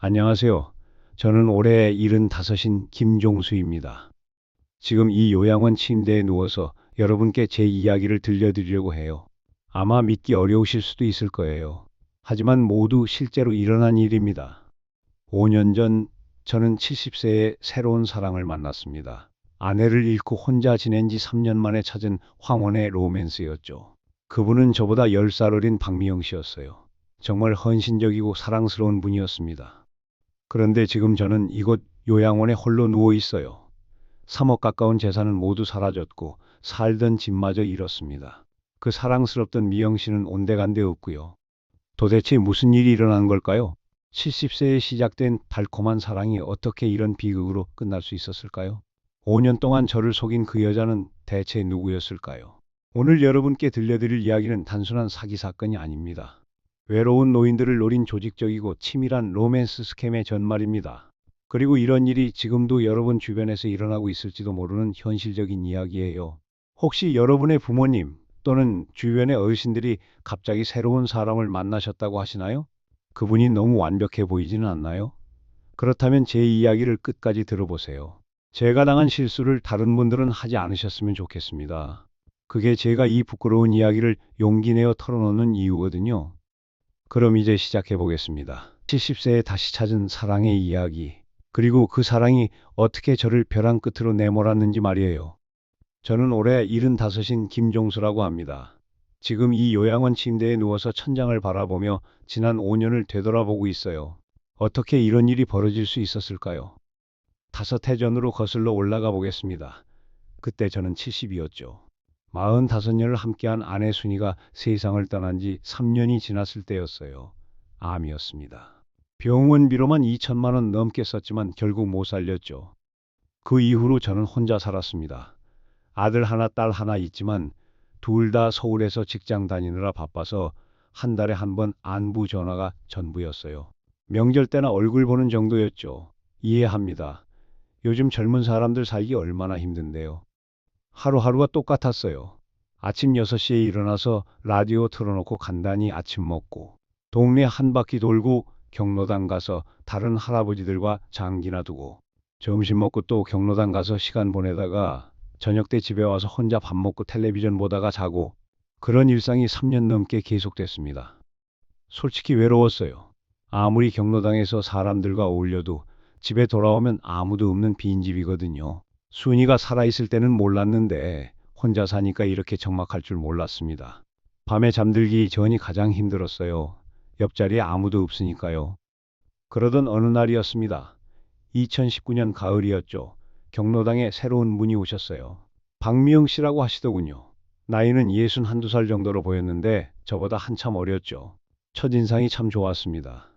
안녕하세요. 저는 올해 75인 김종수입니다. 지금 이 요양원 침대에 누워서 여러분께 제 이야기를 들려드리려고 해요. 아마 믿기 어려우실 수도 있을 거예요. 하지만 모두 실제로 일어난 일입니다. 5년 전 저는 70세에 새로운 사랑을 만났습니다. 아내를 잃고 혼자 지낸 지 3년 만에 찾은 황혼의 로맨스였죠. 그분은 저보다 10살 어린 박미영 씨였어요. 정말 헌신적이고 사랑스러운 분이었습니다. 그런데 지금 저는 이곳 요양원에 홀로 누워 있어요. 3억 가까운 재산은 모두 사라졌고 살던 집마저 잃었습니다. 그 사랑스럽던 미영 씨는 온데간데 없고요. 도대체 무슨 일이 일어난 걸까요? 70세에 시작된 달콤한 사랑이 어떻게 이런 비극으로 끝날 수 있었을까요? 5년 동안 저를 속인 그 여자는 대체 누구였을까요? 오늘 여러분께 들려드릴 이야기는 단순한 사기 사건이 아닙니다. 외로운 노인들을 노린 조직적이고 치밀한 로맨스 스캠의 전말입니다. 그리고 이런 일이 지금도 여러분 주변에서 일어나고 있을지도 모르는 현실적인 이야기예요. 혹시 여러분의 부모님 또는 주변의 어르신들이 갑자기 새로운 사람을 만나셨다고 하시나요? 그분이 너무 완벽해 보이지는 않나요? 그렇다면 제 이야기를 끝까지 들어보세요. 제가 당한 실수를 다른 분들은 하지 않으셨으면 좋겠습니다. 그게 제가 이 부끄러운 이야기를 용기 내어 털어놓는 이유거든요. 그럼 이제 시작해 보겠습니다. 70세에 다시 찾은 사랑의 이야기. 그리고 그 사랑이 어떻게 저를 벼랑 끝으로 내몰았는지 말이에요. 저는 올해 75인 김종수라고 합니다. 지금 이 요양원 침대에 누워서 천장을 바라보며 지난 5년을 되돌아보고 있어요. 어떻게 이런 일이 벌어질 수 있었을까요? 다섯 해전으로 거슬러 올라가 보겠습니다. 그때 저는 70이었죠. 45년을 함께한 아내 순이가 세상을 떠난 지 3년이 지났을 때였어요. 암이었습니다. 병원비로만 2천만 원 넘게 썼지만 결국 못 살렸죠. 그 이후로 저는 혼자 살았습니다. 아들 하나, 딸 하나 있지만 둘 다 서울에서 직장 다니느라 바빠서 한 달에 한 번 안부 전화가 전부였어요. 명절 때나 얼굴 보는 정도였죠. 이해합니다. 요즘 젊은 사람들 살기 얼마나 힘든데요. 하루하루가 똑같았어요. 아침 6시에 일어나서 라디오 틀어놓고 간단히 아침 먹고, 동네 한 바퀴 돌고 경로당 가서 다른 할아버지들과 장기나 두고, 점심 먹고 또 경로당 가서 시간 보내다가 저녁 때 집에 와서 혼자 밥 먹고 텔레비전 보다가 자고, 그런 일상이 3년 넘게 계속됐습니다. 솔직히 외로웠어요. 아무리 경로당에서 사람들과 어울려도 집에 돌아오면 아무도 없는 빈집이거든요. 순이가 살아있을 때는 몰랐는데 혼자 사니까 이렇게 적막할 줄 몰랐습니다. 밤에 잠들기 전이 가장 힘들었어요. 옆자리에 아무도 없으니까요. 그러던 어느 날이었습니다. 2019년 가을이었죠. 경로당에 새로운 분이 오셨어요. 박미영 씨라고 하시더군요. 나이는 61~2살 정도로 보였는데 저보다 한참 어렸죠. 첫인상이 참 좋았습니다.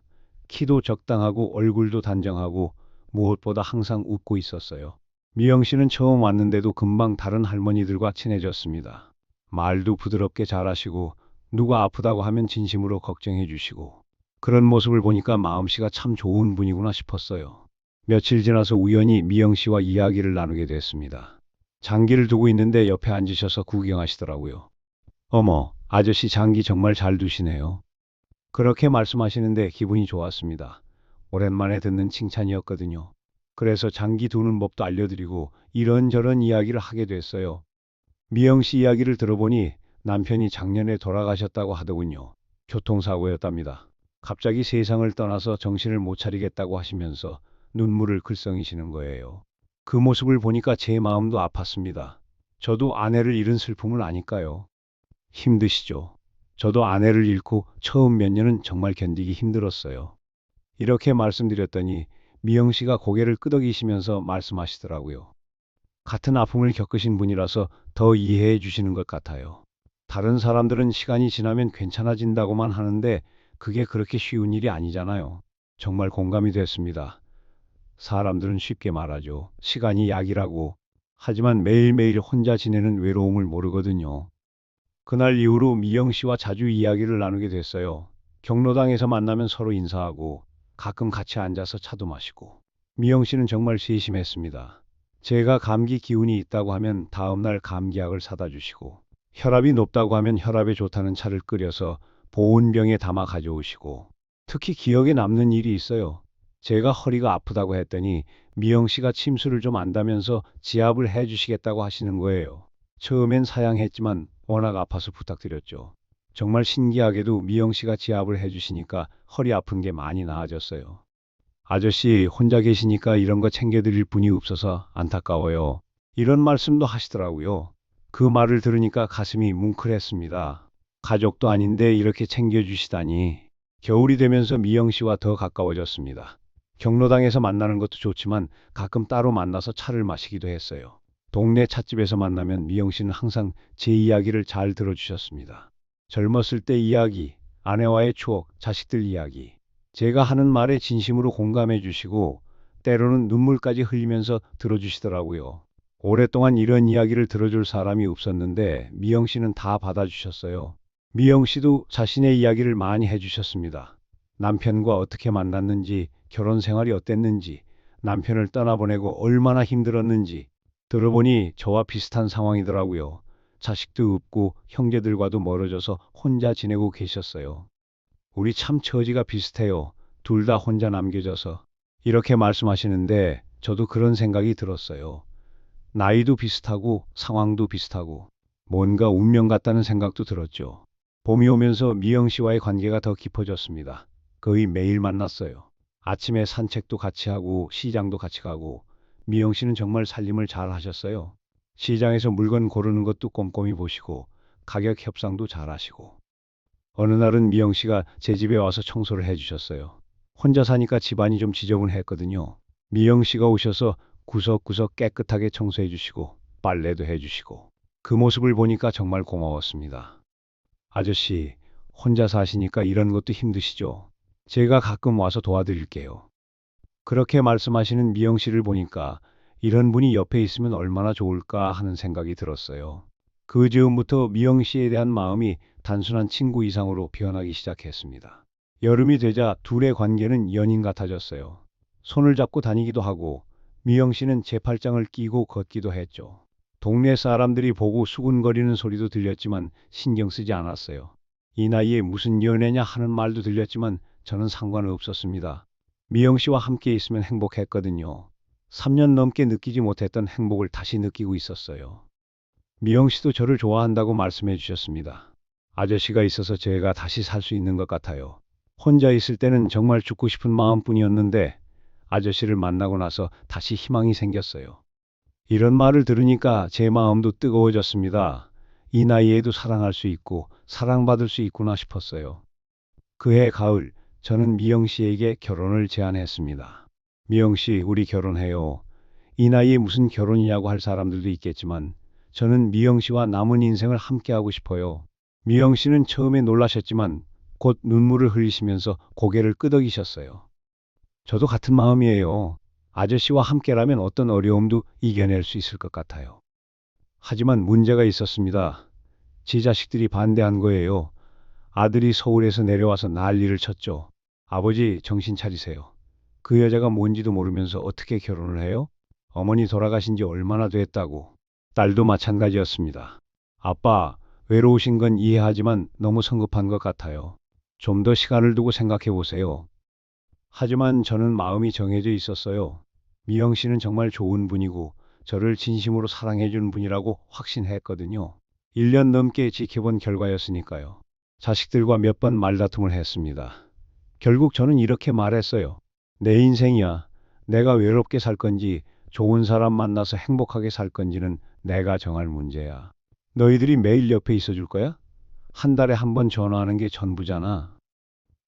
키도 적당하고 얼굴도 단정하고 무엇보다 항상 웃고 있었어요. 미영 씨는 처음 왔는데도 금방 다른 할머니들과 친해졌습니다. 말도 부드럽게 잘하시고 누가 아프다고 하면 진심으로 걱정해 주시고 그런 모습을 보니까 마음씨가 참 좋은 분이구나 싶었어요. 며칠 지나서 우연히 미영 씨와 이야기를 나누게 됐습니다. 장기를 두고 있는데 옆에 앉으셔서 구경하시더라고요. 어머, 아저씨 장기 정말 잘 두시네요. 그렇게 말씀하시는데 기분이 좋았습니다. 오랜만에 듣는 칭찬이었거든요. 그래서 장기 두는 법도 알려드리고 이런저런 이야기를 하게 됐어요. 미영 씨 이야기를 들어보니 남편이 작년에 돌아가셨다고 하더군요. 교통사고였답니다. 갑자기 세상을 떠나서 정신을 못 차리겠다고 하시면서 눈물을 글썽이시는 거예요. 그 모습을 보니까 제 마음도 아팠습니다. 저도 아내를 잃은 슬픔을 아니까요. 힘드시죠? 저도 아내를 잃고 처음 몇 년은 정말 견디기 힘들었어요. 이렇게 말씀드렸더니 미영 씨가 고개를 끄덕이시면서 말씀하시더라고요. 같은 아픔을 겪으신 분이라서 더 이해해 주시는 것 같아요. 다른 사람들은 시간이 지나면 괜찮아진다고만 하는데 그게 그렇게 쉬운 일이 아니잖아요. 정말 공감이 됐습니다. 사람들은 쉽게 말하죠. 시간이 약이라고. 하지만 매일매일 혼자 지내는 외로움을 모르거든요. 그날 이후로 미영 씨와 자주 이야기를 나누게 됐어요. 경로당에서 만나면 서로 인사하고 가끔 같이 앉아서 차도 마시고. 미영 씨는 정말 세심했습니다. 제가 감기 기운이 있다고 하면 다음날 감기약을 사다 주시고 혈압이 높다고 하면 혈압에 좋다는 차를 끓여서 보온병에 담아 가져오시고 특히 기억에 남는 일이 있어요. 제가 허리가 아프다고 했더니 미영 씨가 침수를 좀 안다면서 지압을 해 주시겠다고 하시는 거예요. 처음엔 사양했지만 워낙 아파서 부탁드렸죠. 정말 신기하게도 미영 씨가 지압을 해 주시니까 허리 아픈 게 많이 나아졌어요. 아저씨 혼자 계시니까 이런 거 챙겨드릴 분이 없어서 안타까워요. 이런 말씀도 하시더라고요. 그 말을 들으니까 가슴이 뭉클했습니다. 가족도 아닌데 이렇게 챙겨주시다니. 겨울이 되면서 미영 씨와 더 가까워졌습니다. 경로당에서 만나는 것도 좋지만 가끔 따로 만나서 차를 마시기도 했어요. 동네 찻집에서 만나면 미영 씨는 항상 제 이야기를 잘 들어주셨습니다. 젊었을 때 이야기, 아내와의 추억, 자식들 이야기. 제가 하는 말에 진심으로 공감해 주시고 때로는 눈물까지 흘리면서 들어주시더라고요. 오랫동안 이런 이야기를 들어줄 사람이 없었는데 미영 씨는 다 받아주셨어요. 미영 씨도 자신의 이야기를 많이 해주셨습니다. 남편과 어떻게 만났는지, 결혼 생활이 어땠는지, 남편을 떠나보내고 얼마나 힘들었는지 들어보니 저와 비슷한 상황이더라고요. 자식도 없고 형제들과도 멀어져서 혼자 지내고 계셨어요. 우리 참 처지가 비슷해요. 둘 다 혼자 남겨져서. 이렇게 말씀하시는데 저도 그런 생각이 들었어요. 나이도 비슷하고 상황도 비슷하고 뭔가 운명 같다는 생각도 들었죠. 봄이 오면서 미영 씨와의 관계가 더 깊어졌습니다. 거의 매일 만났어요. 아침에 산책도 같이 하고 시장도 같이 가고 미영 씨는 정말 살림을 잘 하셨어요. 시장에서 물건 고르는 것도 꼼꼼히 보시고 가격 협상도 잘 하시고 어느 날은 미영 씨가 제 집에 와서 청소를 해주셨어요. 혼자 사니까 집안이 좀 지저분했거든요. 미영 씨가 오셔서 구석구석 깨끗하게 청소해 주시고 빨래도 해주시고 그 모습을 보니까 정말 고마웠습니다. 아저씨, 혼자 사시니까 이런 것도 힘드시죠? 제가 가끔 와서 도와드릴게요. 그렇게 말씀하시는 미영 씨를 보니까 이런 분이 옆에 있으면 얼마나 좋을까 하는 생각이 들었어요. 그 즈음부터 미영 씨에 대한 마음이 단순한 친구 이상으로 변하기 시작했습니다. 여름이 되자 둘의 관계는 연인 같아졌어요. 손을 잡고 다니기도 하고 미영 씨는 제 팔짱을 끼고 걷기도 했죠. 동네 사람들이 보고 수군거리는 소리도 들렸지만 신경 쓰지 않았어요. 이 나이에 무슨 연애냐 하는 말도 들렸지만 저는 상관없었습니다. 미영 씨와 함께 있으면 행복했거든요. 3년 넘게 느끼지 못했던 행복을 다시 느끼고 있었어요. 미영 씨도 저를 좋아한다고 말씀해 주셨습니다. 아저씨가 있어서 제가 다시 살 수 있는 것 같아요. 혼자 있을 때는 정말 죽고 싶은 마음뿐이었는데 아저씨를 만나고 나서 다시 희망이 생겼어요. 이런 말을 들으니까 제 마음도 뜨거워졌습니다. 이 나이에도 사랑할 수 있고 사랑받을 수 있구나 싶었어요. 그해 가을, 저는 미영 씨에게 결혼을 제안했습니다. 미영 씨, 우리 결혼해요. 이 나이에 무슨 결혼이냐고 할 사람들도 있겠지만 저는 미영 씨와 남은 인생을 함께하고 싶어요. 미영 씨는 처음에 놀라셨지만 곧 눈물을 흘리시면서 고개를 끄덕이셨어요. 저도 같은 마음이에요. 아저씨와 함께라면 어떤 어려움도 이겨낼 수 있을 것 같아요. 하지만 문제가 있었습니다. 제 자식들이 반대한 거예요. 아들이 서울에서 내려와서 난리를 쳤죠. 아버지, 정신 차리세요. 그 여자가 뭔지도 모르면서 어떻게 결혼을 해요? 어머니 돌아가신 지 얼마나 됐다고. 딸도 마찬가지였습니다. 아빠, 외로우신 건 이해하지만 너무 성급한 것 같아요. 좀 더 시간을 두고 생각해 보세요. 하지만 저는 마음이 정해져 있었어요. 미영 씨는 정말 좋은 분이고 저를 진심으로 사랑해 주는 분이라고 확신했거든요. 1년 넘게 지켜본 결과였으니까요. 자식들과 몇 번 말다툼을 했습니다. 결국 저는 이렇게 말했어요. 내 인생이야. 내가 외롭게 살 건지 좋은 사람 만나서 행복하게 살 건지는 내가 정할 문제야. 너희들이 매일 옆에 있어 줄 거야? 한 달에 한 번 전화하는 게 전부잖아.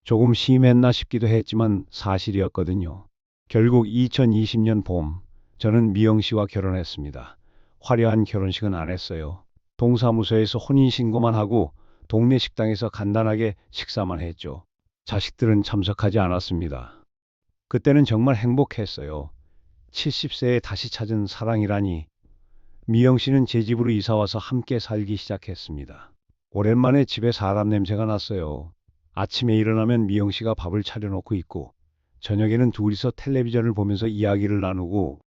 조금 심했나 싶기도 했지만 사실이었거든요. 결국 2020년 봄, 저는 미영 씨와 결혼했습니다. 화려한 결혼식은 안 했어요. 동사무소에서 혼인신고만 하고 동네 식당에서 간단하게 식사만 했죠. 자식들은 참석하지 않았습니다. 그때는 정말 행복했어요. 70세에 다시 찾은 사랑이라니. 미영 씨는 제 집으로 이사 와서 함께 살기 시작했습니다. 오랜만에 집에 사람 냄새가 났어요. 아침에 일어나면 미영 씨가 밥을 차려놓고 있고, 저녁에는 둘이서 텔레비전을 보면서 이야기를 나누고,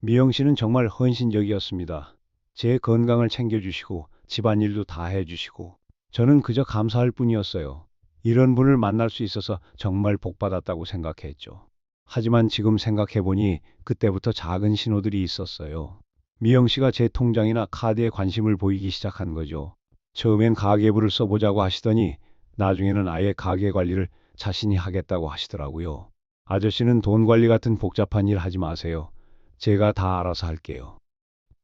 미영 씨는 정말 헌신적이었습니다. 제 건강을 챙겨주시고, 집안일도 다 해주시고, 저는 그저 감사할 뿐이었어요. 이런 분을 만날 수 있어서 정말 복받았다고 생각했죠. 하지만 지금 생각해보니 그때부터 작은 신호들이 있었어요. 미영 씨가 제 통장이나 카드에 관심을 보이기 시작한 거죠. 처음엔 가계부를 써보자고 하시더니 나중에는 아예 가계 관리를 자신이 하겠다고 하시더라고요. 아저씨는 돈 관리 같은 복잡한 일 하지 마세요. 제가 다 알아서 할게요.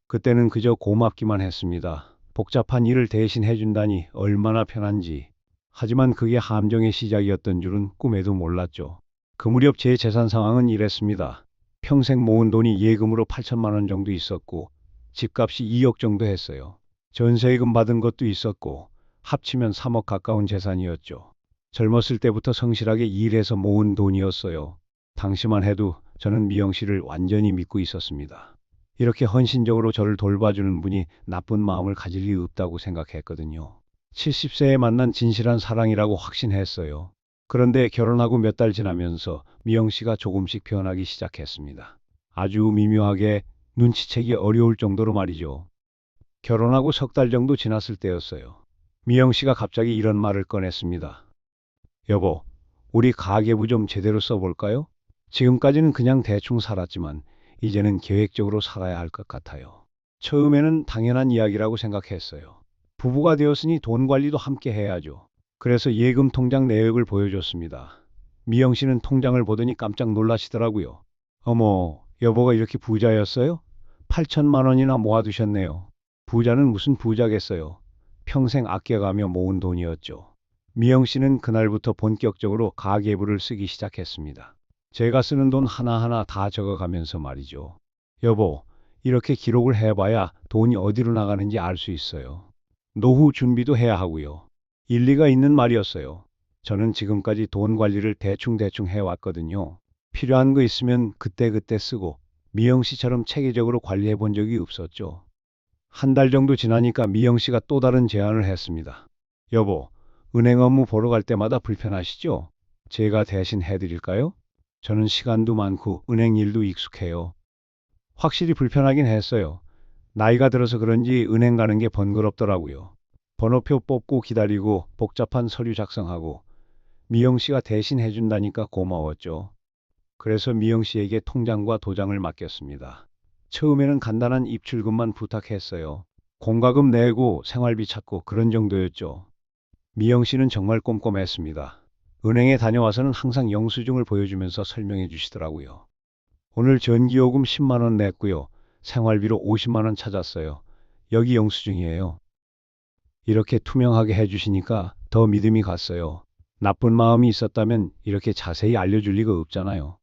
그때는 그저 고맙기만 했습니다. 복잡한 일을 대신 해준다니 얼마나 편한지. 하지만 그게 함정의 시작이었던 줄은 꿈에도 몰랐죠. 그 무렵 제 재산 상황은 이랬습니다. 평생 모은 돈이 예금으로 8천만 원 정도 있었고, 집값이 2억 정도 했어요. 전세금 받은 것도 있었고, 합치면 3억 가까운 재산이었죠. 젊었을 때부터 성실하게 일해서 모은 돈이었어요. 당시만 해도 저는 미영 씨를 완전히 믿고 있었습니다. 이렇게 헌신적으로 저를 돌봐주는 분이 나쁜 마음을 가질 리 없다고 생각했거든요. 70세에 만난 진실한 사랑이라고 확신했어요. 그런데 결혼하고 몇 달 지나면서 미영 씨가 조금씩 변하기 시작했습니다. 아주 미묘하게 눈치채기 어려울 정도로 말이죠. 결혼하고 석 달 정도 지났을 때였어요. 미영 씨가 갑자기 이런 말을 꺼냈습니다. 여보, 우리 가계부 좀 제대로 써볼까요? 지금까지는 그냥 대충 살았지만 이제는 계획적으로 살아야 할 것 같아요. 처음에는 당연한 이야기라고 생각했어요. 부부가 되었으니 돈 관리도 함께 해야죠. 그래서 예금 통장 내역을 보여줬습니다. 미영 씨는 통장을 보더니 깜짝 놀라시더라고요. 어머, 여보가 이렇게 부자였어요? 8천만 원이나 모아두셨네요. 부자는 무슨 부자겠어요. 평생 아껴가며 모은 돈이었죠. 미영 씨는 그날부터 본격적으로 가계부를 쓰기 시작했습니다. 제가 쓰는 돈 하나하나 다 적어가면서 말이죠. 여보, 이렇게 기록을 해봐야 돈이 어디로 나가는지 알 수 있어요. 노후 준비도 해야 하고요. 일리가 있는 말이었어요. 저는 지금까지 돈 관리를 대충대충 해왔거든요. 필요한 거 있으면 그때그때 쓰고 미영 씨처럼 체계적으로 관리해 본 적이 없었죠. 한 달 정도 지나니까 미영 씨가 또 다른 제안을 했습니다. 여보, 은행 업무 보러 갈 때마다 불편하시죠? 제가 대신 해드릴까요? 저는 시간도 많고 은행 일도 익숙해요. 확실히 불편하긴 했어요. 나이가 들어서 그런지 은행 가는 게 번거롭더라고요. 번호표 뽑고 기다리고 복잡한 서류 작성하고 미영 씨가 대신 해준다니까 고마웠죠. 그래서 미영 씨에게 통장과 도장을 맡겼습니다. 처음에는 간단한 입출금만 부탁했어요. 공과금 내고 생활비 찾고 그런 정도였죠. 미영 씨는 정말 꼼꼼했습니다. 은행에 다녀와서는 항상 영수증을 보여주면서 설명해 주시더라고요. 오늘 전기요금 10만 원 냈고요. 생활비로 50만 원 찾았어요. 여기 영수증이에요. 이렇게 투명하게 해주시니까 더 믿음이 갔어요. 나쁜 마음이 있었다면 이렇게 자세히 알려줄 리가 없잖아요.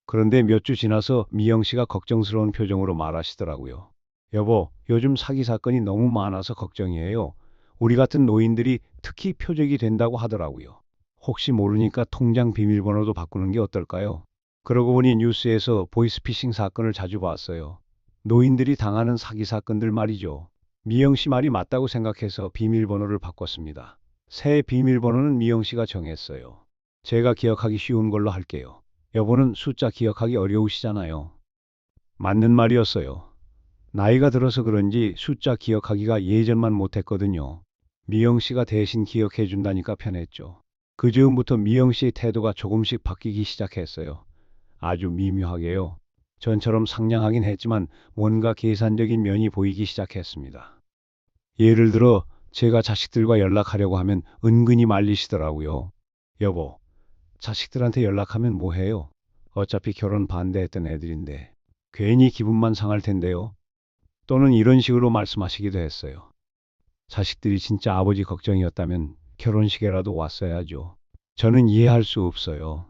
그런데 몇 주 지나서 미영 씨가 걱정스러운 표정으로 말하시더라고요. 여보, 요즘 사기 사건이 너무 많아서 걱정이에요. 우리 같은 노인들이 특히 표적이 된다고 하더라고요. 혹시 모르니까 통장 비밀번호도 바꾸는 게 어떨까요? 그러고 보니 뉴스에서 보이스피싱 사건을 자주 봤어요. 노인들이 당하는 사기 사건들 말이죠. 미영 씨 말이 맞다고 생각해서 비밀번호를 바꿨습니다. 새 비밀번호는 미영 씨가 정했어요. 제가 기억하기 쉬운 걸로 할게요. 여보는 숫자 기억하기 어려우시잖아요. 맞는 말이었어요. 나이가 들어서 그런지 숫자 기억하기가 예전만 못했거든요. 미영 씨가 대신 기억해 준다니까 편했죠. 그 즈음부터 미영 씨의 태도가 조금씩 바뀌기 시작했어요. 아주 미묘하게요. 전처럼 상냥하긴 했지만 뭔가 계산적인 면이 보이기 시작했습니다. 예를 들어 제가 자식들과 연락하려고 하면 은근히 말리시더라고요. 여보, 자식들한테 연락하면 뭐해요? 어차피 결혼 반대했던 애들인데 괜히 기분만 상할 텐데요. 또는 이런 식으로 말씀하시기도 했어요. 자식들이 진짜 아버지 걱정이었다면 결혼식에라도 왔어야죠. 저는 이해할 수 없어요.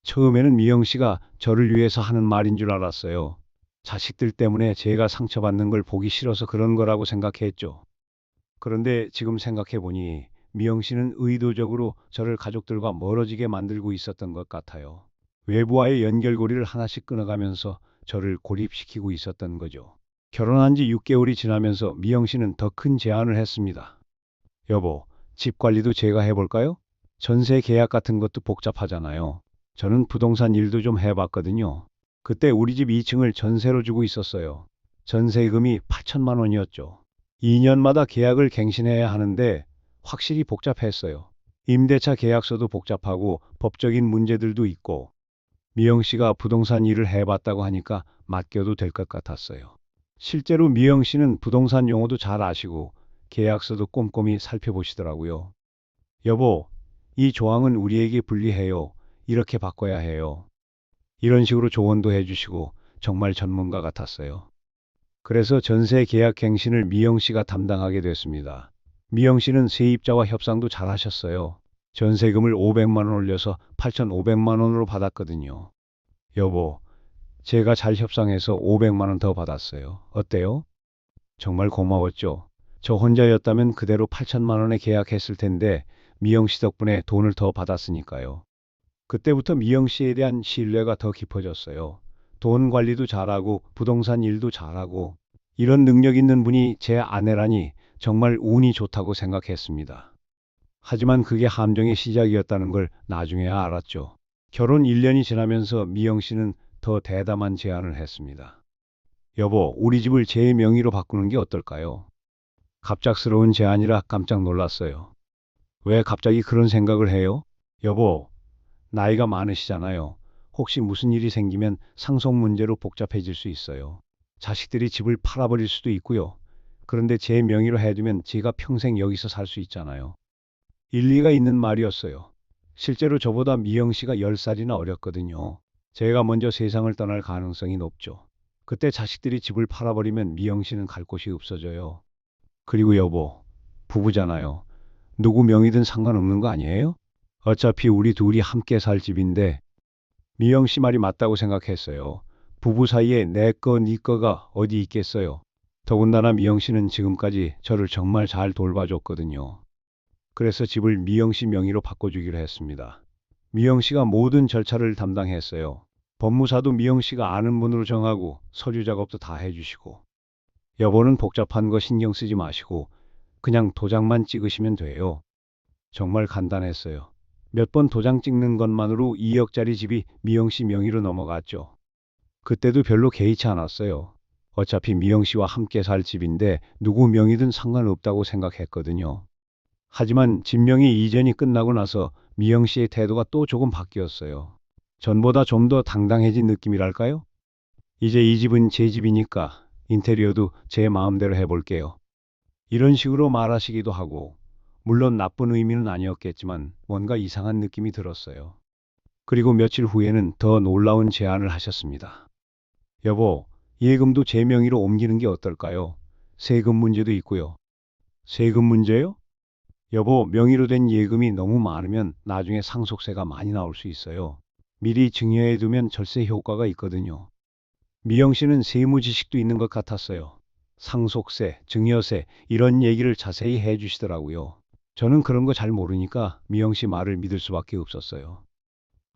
처음에는 미영 씨가 저를 위해서 하는 말인 줄 알았어요. 자식들 때문에 제가 상처받는 걸 보기 싫어서 그런 거라고 생각했죠. 그런데 지금 생각해 보니 미영 씨는 의도적으로 저를 가족들과 멀어지게 만들고 있었던 것 같아요. 외부와의 연결고리를 하나씩 끊어가면서 저를 고립시키고 있었던 거죠. 결혼한 지 6개월이 지나면서 미영 씨는 더 큰 제안을 했습니다. 여보, 집 관리도 제가 해볼까요? 전세 계약 같은 것도 복잡하잖아요. 저는 부동산 일도 좀 해봤거든요. 그때 우리 집 2층을 전세로 주고 있었어요. 전세금이 8천만 원이었죠. 2년마다 계약을 갱신해야 하는데 확실히 복잡했어요. 임대차 계약서도 복잡하고 법적인 문제들도 있고 미영 씨가 부동산 일을 해봤다고 하니까 맡겨도 될 것 같았어요. 실제로 미영 씨는 부동산 용어도 잘 아시고 계약서도 꼼꼼히 살펴보시더라고요. 여보, 이 조항은 우리에게 불리해요. 이렇게 바꿔야 해요. 이런 식으로 조언도 해주시고 정말 전문가 같았어요. 그래서 전세 계약 갱신을 미영 씨가 담당하게 됐습니다. 미영 씨는 세입자와 협상도 잘 하셨어요. 전세금을 500만 원 올려서 8,500만 원으로 받았거든요. 여보, 제가 잘 협상해서 500만 원 더 받았어요. 어때요? 정말 고마웠죠. 저 혼자였다면 그대로 8천만 원에 계약했을 텐데 미영 씨 덕분에 돈을 더 받았으니까요. 그때부터 미영 씨에 대한 신뢰가 더 깊어졌어요. 돈 관리도 잘하고 부동산 일도 잘하고 이런 능력 있는 분이 제 아내라니 정말 운이 좋다고 생각했습니다. 하지만 그게 함정의 시작이었다는 걸 나중에야 알았죠. 결혼 1년이 지나면서 미영 씨는 더 대담한 제안을 했습니다. 여보, 우리 집을 제 명의로 바꾸는 게 어떨까요? 갑작스러운 제안이라 깜짝 놀랐어요. 왜 갑자기 그런 생각을 해요? 여보, 나이가 많으시잖아요. 혹시 무슨 일이 생기면 상속 문제로 복잡해질 수 있어요. 자식들이 집을 팔아버릴 수도 있고요. 그런데 제 명의로 해두면 제가 평생 여기서 살 수 있잖아요. 일리가 있는 말이었어요. 실제로 저보다 미영 씨가 10살이나 어렸거든요. 제가 먼저 세상을 떠날 가능성이 높죠. 그때 자식들이 집을 팔아버리면 미영 씨는 갈 곳이 없어져요. 그리고 여보, 부부잖아요. 누구 명의든 상관없는 거 아니에요? 어차피 우리 둘이 함께 살 집인데 미영 씨 말이 맞다고 생각했어요. 부부 사이에 내 거, 네 거가 어디 있겠어요. 더군다나 미영 씨는 지금까지 저를 정말 잘 돌봐줬거든요. 그래서 집을 미영 씨 명의로 바꿔주기로 했습니다. 미영 씨가 모든 절차를 담당했어요. 법무사도 미영 씨가 아는 분으로 정하고 서류 작업도 다 해주시고 여보는 복잡한 거 신경 쓰지 마시고 그냥 도장만 찍으시면 돼요. 정말 간단했어요. 몇 번 도장 찍는 것만으로 2억짜리 집이 미영 씨 명의로 넘어갔죠. 그때도 별로 개의치 않았어요. 어차피 미영 씨와 함께 살 집인데 누구 명의든 상관없다고 생각했거든요. 하지만 집 명의 이전이 끝나고 나서 미영 씨의 태도가 또 조금 바뀌었어요. 전보다 좀 더 당당해진 느낌이랄까요? 이제 이 집은 제 집이니까 인테리어도 제 마음대로 해볼게요. 이런 식으로 말하시기도 하고, 물론 나쁜 의미는 아니었겠지만 뭔가 이상한 느낌이 들었어요. 그리고 며칠 후에는 더 놀라운 제안을 하셨습니다. 여보, 예금도 제 명의로 옮기는 게 어떨까요? 세금 문제도 있고요. 세금 문제요? 여보, 명의로 된 예금이 너무 많으면 나중에 상속세가 많이 나올 수 있어요. 미리 증여해 두면 절세 효과가 있거든요. 미영 씨는 세무 지식도 있는 것 같았어요. 상속세, 증여세, 이런 얘기를 자세히 해 주시더라고요. 저는 그런 거 잘 모르니까 미영 씨 말을 믿을 수밖에 없었어요.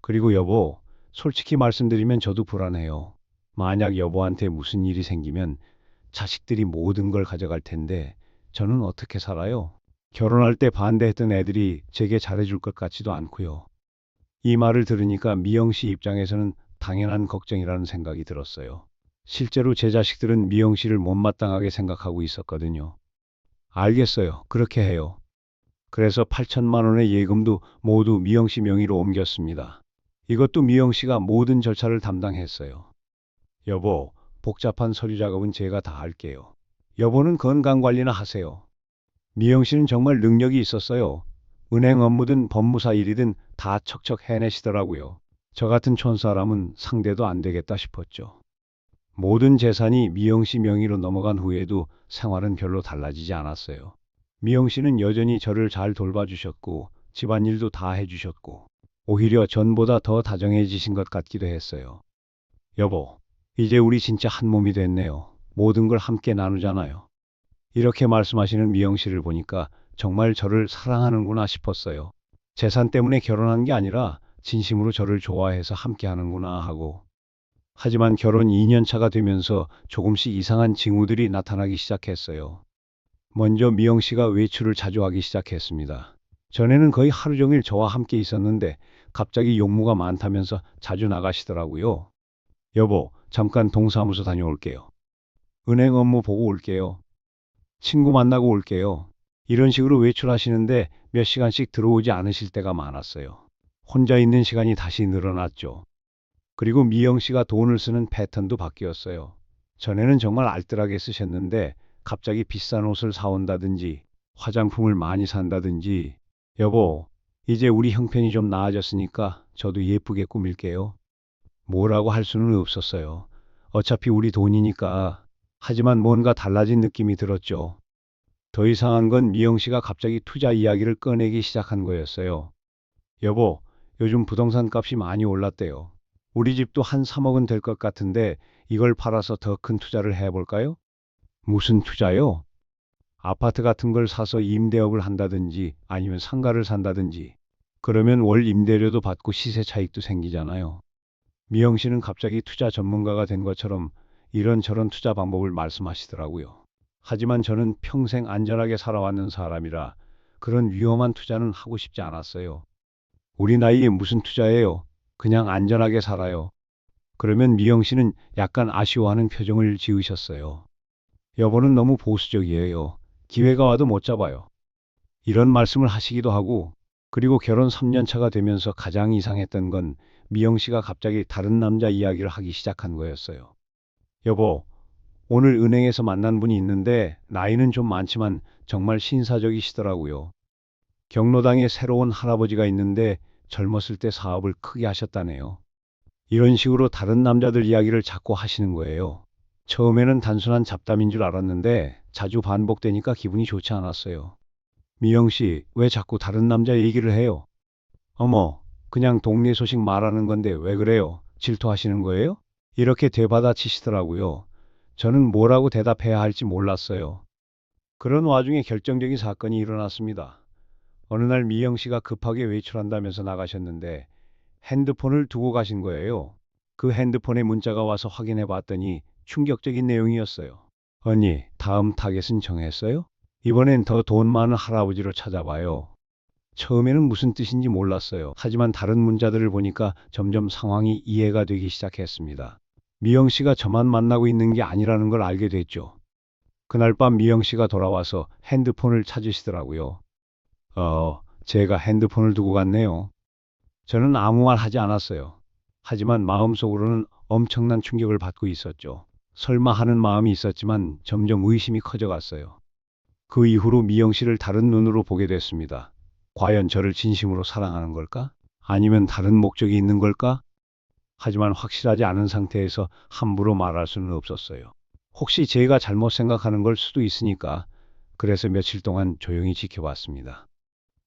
그리고 여보, 솔직히 말씀드리면 저도 불안해요. 만약 여보한테 무슨 일이 생기면 자식들이 모든 걸 가져갈 텐데 저는 어떻게 살아요? 결혼할 때 반대했던 애들이 제게 잘해줄 것 같지도 않고요. 이 말을 들으니까 미영 씨 입장에서는 당연한 걱정이라는 생각이 들었어요. 실제로 제 자식들은 미영 씨를 못마땅하게 생각하고 있었거든요. 알겠어요. 그렇게 해요. 그래서 8천만 원의 예금도 모두 미영 씨 명의로 옮겼습니다. 이것도 미영 씨가 모든 절차를 담당했어요. 여보, 복잡한 서류 작업은 제가 다 할게요. 여보는 건강 관리나 하세요. 미영 씨는 정말 능력이 있었어요. 은행 업무든 법무사 일이든 다 척척 해내시더라고요. 저 같은 촌사람은 상대도 안 되겠다 싶었죠. 모든 재산이 미영 씨 명의로 넘어간 후에도 생활은 별로 달라지지 않았어요. 미영 씨는 여전히 저를 잘 돌봐주셨고 집안일도 다 해주셨고 오히려 전보다 더 다정해지신 것 같기도 했어요. 여보, 이제 우리 진짜 한 몸이 됐네요. 모든 걸 함께 나누잖아요. 이렇게 말씀하시는 미영 씨를 보니까 정말 저를 사랑하는구나 싶었어요. 재산 때문에 결혼한 게 아니라 진심으로 저를 좋아해서 함께 하는구나 하고. 하지만 결혼 2년 차가 되면서 조금씩 이상한 징후들이 나타나기 시작했어요. 먼저 미영 씨가 외출을 자주 하기 시작했습니다. 전에는 거의 하루 종일 저와 함께 있었는데 갑자기 용무가 많다면서 자주 나가시더라고요. 여보, 잠깐 동사무소 다녀올게요. 은행 업무 보고 올게요. 친구 만나고 올게요. 이런 식으로 외출하시는데 몇 시간씩 들어오지 않으실 때가 많았어요. 혼자 있는 시간이 다시 늘어났죠. 그리고 미영 씨가 돈을 쓰는 패턴도 바뀌었어요. 전에는 정말 알뜰하게 쓰셨는데 갑자기 비싼 옷을 사온다든지 화장품을 많이 산다든지 여보, 이제 우리 형편이 좀 나아졌으니까 저도 예쁘게 꾸밀게요. 뭐라고 할 수는 없었어요. 어차피 우리 돈이니까. 하지만 뭔가 달라진 느낌이 들었죠. 더 이상한 건 미영 씨가 갑자기 투자 이야기를 꺼내기 시작한 거였어요. 여보, 요즘 부동산 값이 많이 올랐대요. 우리 집도 한 3억은 될 것 같은데 이걸 팔아서 더 큰 투자를 해볼까요? 무슨 투자요? 아파트 같은 걸 사서 임대업을 한다든지 아니면 상가를 산다든지. 그러면 월 임대료도 받고 시세 차익도 생기잖아요. 미영 씨는 갑자기 투자 전문가가 된 것처럼 이런저런 투자 방법을 말씀하시더라고요. 하지만 저는 평생 안전하게 살아왔는 사람이라 그런 위험한 투자는 하고 싶지 않았어요. 우리 나이에 무슨 투자예요? 그냥 안전하게 살아요. 그러면 미영 씨는 약간 아쉬워하는 표정을 지으셨어요. 여보는 너무 보수적이에요. 기회가 와도 못 잡아요. 이런 말씀을 하시기도 하고, 그리고 결혼 3년 차가 되면서 가장 이상했던 건 미영 씨가 갑자기 다른 남자 이야기를 하기 시작한 거였어요. 여보, 오늘 은행에서 만난 분이 있는데 나이는 좀 많지만 정말 신사적이시더라고요. 경로당에 새로운 할아버지가 있는데 젊었을 때 사업을 크게 하셨다네요. 이런 식으로 다른 남자들 이야기를 자꾸 하시는 거예요. 처음에는 단순한 잡담인 줄 알았는데 자주 반복되니까 기분이 좋지 않았어요. 미영 씨, 왜 자꾸 다른 남자 얘기를 해요? 어머, 그냥 동네 소식 말하는 건데 왜 그래요? 질투하시는 거예요? 이렇게 되받아치시더라고요. 저는 뭐라고 대답해야 할지 몰랐어요. 그런 와중에 결정적인 사건이 일어났습니다. 어느 날 미영 씨가 급하게 외출한다면서 나가셨는데 핸드폰을 두고 가신 거예요. 그 핸드폰에 문자가 와서 확인해 봤더니 충격적인 내용이었어요. 언니, 다음 타겟은 정했어요? 이번엔 더 돈 많은 할아버지로 찾아봐요. 처음에는 무슨 뜻인지 몰랐어요. 하지만 다른 문자들을 보니까 점점 상황이 이해가 되기 시작했습니다. 미영 씨가 저만 만나고 있는 게 아니라는 걸 알게 됐죠. 그날 밤 미영 씨가 돌아와서 핸드폰을 찾으시더라고요. 제가 핸드폰을 두고 갔네요. 저는 아무 말 하지 않았어요. 하지만 마음속으로는 엄청난 충격을 받고 있었죠. 설마 하는 마음이 있었지만 점점 의심이 커져갔어요. 그 이후로 미영 씨를 다른 눈으로 보게 됐습니다. 과연 저를 진심으로 사랑하는 걸까? 아니면 다른 목적이 있는 걸까? 하지만 확실하지 않은 상태에서 함부로 말할 수는 없었어요. 혹시 제가 잘못 생각하는 걸 수도 있으니까. 그래서 며칠 동안 조용히 지켜봤습니다.